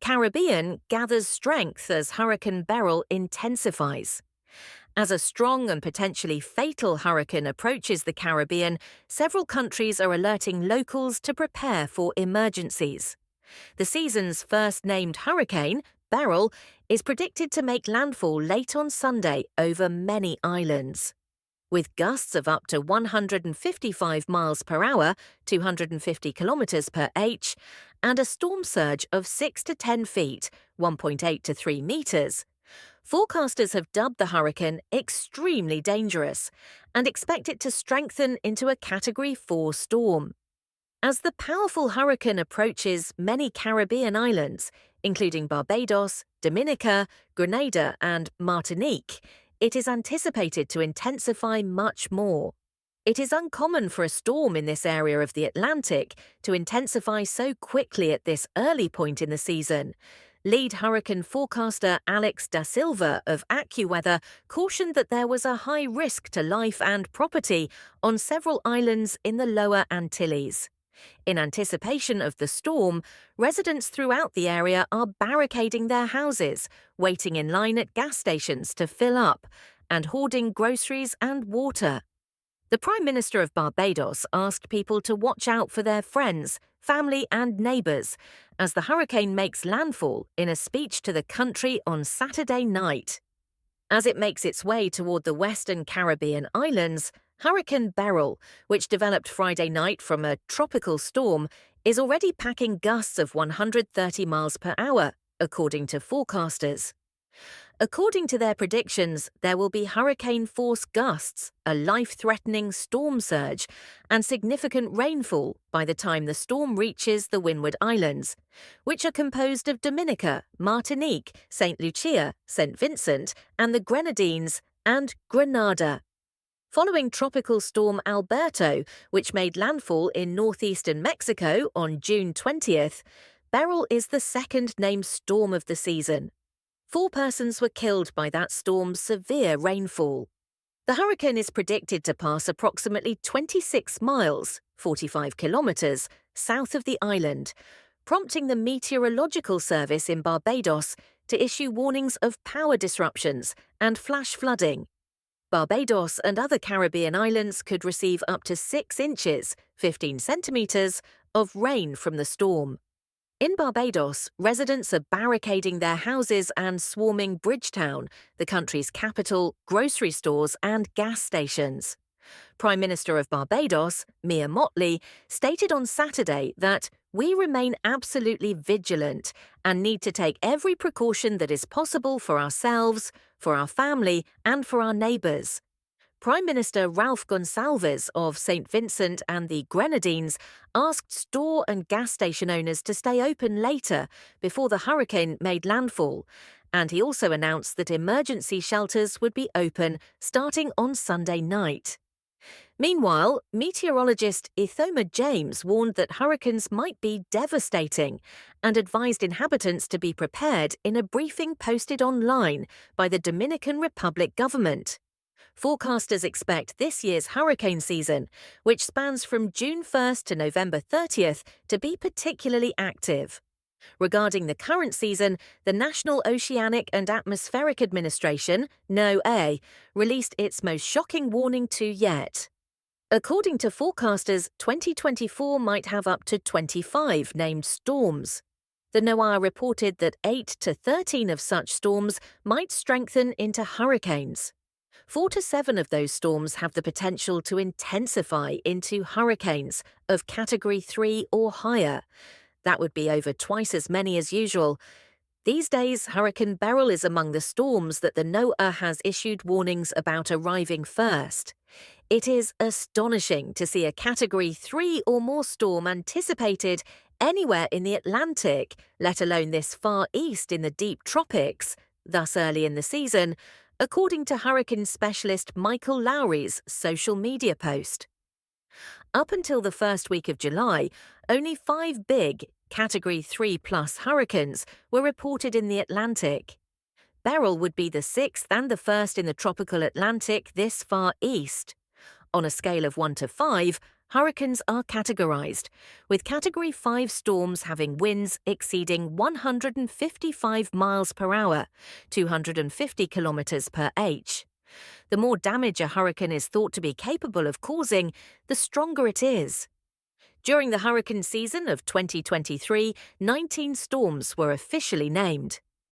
Caribbean gathers strength as Hurricane Beryl intensifies. As a strong and potentially fatal hurricane approaches the Caribbean, several countries are alerting locals to prepare for emergencies. The season's first named hurricane, Beryl, is predicted to make landfall late on Sunday over many islands. With gusts of up to 155 miles per hour, 250 kilometers per h, and a storm surge of 6 to 10 feet, 1.8 to 3 meters, forecasters have dubbed the hurricane extremely dangerous and expect it to strengthen into a Category 4 storm. As the powerful hurricane approaches many Caribbean islands, including Barbados, Dominica, Grenada, and Martinique, it is anticipated to intensify much more. It is uncommon for a storm in this area of the Atlantic to intensify so quickly at this early point in the season. Lead hurricane forecaster Alex Da Silva of AccuWeather cautioned that there was a high risk to life and property on several islands in the Lower Antilles. In anticipation of the storm, residents throughout the area are barricading their houses, waiting in line at gas stations to fill up, and hoarding groceries and water. The Prime Minister of Barbados asked people to watch out for their friends, family and neighbours as the hurricane makes landfall in a speech to the country on Saturday night. As it makes its way toward the Western Caribbean islands, Hurricane Beryl, which developed Friday night from a tropical storm, is already packing gusts of 130 miles per hour, according to forecasters. According to their predictions, there will be hurricane-force gusts, a life-threatening storm surge, and significant rainfall by the time the storm reaches the Windward Islands, which are composed of Dominica, Martinique, St. Lucia, St. Vincent, and the Grenadines, and Grenada. Following Tropical Storm Alberto, which made landfall in northeastern Mexico on June 20th, Beryl is the second named storm of the season. 4 persons were killed by that storm's severe rainfall. The hurricane is predicted to pass approximately 26 miles, 45 kilometers, south of the island, prompting the Meteorological Service in Barbados to issue warnings of power disruptions and flash flooding. Barbados and other Caribbean islands could receive up to 6 inches, 15 centimeters, of rain from the storm. In Barbados, residents are barricading their houses and swarming Bridgetown, the country's capital, grocery stores and gas stations. Prime Minister of Barbados, Mia Mottley, stated on Saturday that we remain absolutely vigilant and need to take every precaution that is possible for ourselves, for our family and for our neighbours. Prime Minister Ralph Gonsalves of St. Vincent and the Grenadines asked store and gas station owners to stay open later before the hurricane made landfall, and he also announced that emergency shelters would be open starting on Sunday night. Meanwhile, meteorologist Ithoma James warned that hurricanes might be devastating and advised inhabitants to be prepared in a briefing posted online by the Dominican Republic government. Forecasters expect this year's hurricane season, which spans from June 1st to November 30th, to be particularly active. Regarding the current season, the National Oceanic and Atmospheric Administration, NOAA, released its most shocking warning to yet. According to forecasters, 2024 might have up to 25 named storms. The NOAA reported that 8 to 13 of such storms might strengthen into hurricanes. 4 to 7 of those storms have the potential to intensify into hurricanes of Category 3 or higher. That would be over twice as many as usual. These days, Hurricane Beryl is among the storms that the NOAA has issued warnings about arriving first. It is astonishing to see a Category 3 or more storm anticipated anywhere in the Atlantic, let alone this far east in the deep tropics, thus early in the season, according to hurricane specialist Michael Lowry's social media post. Up until the first week of July, only 5 big Category 3 plus hurricanes were reported in the Atlantic. Beryl would be the 6th and the 1st in the tropical Atlantic this far east. On a scale of 1 to 5, Hurricanes are categorized, with Category 5 storms having winds exceeding 155 miles per hour, 250 kilometers per h. The more damage a hurricane is thought to be capable of causing, the stronger it is. During the hurricane season of 2023, 19 storms were officially named.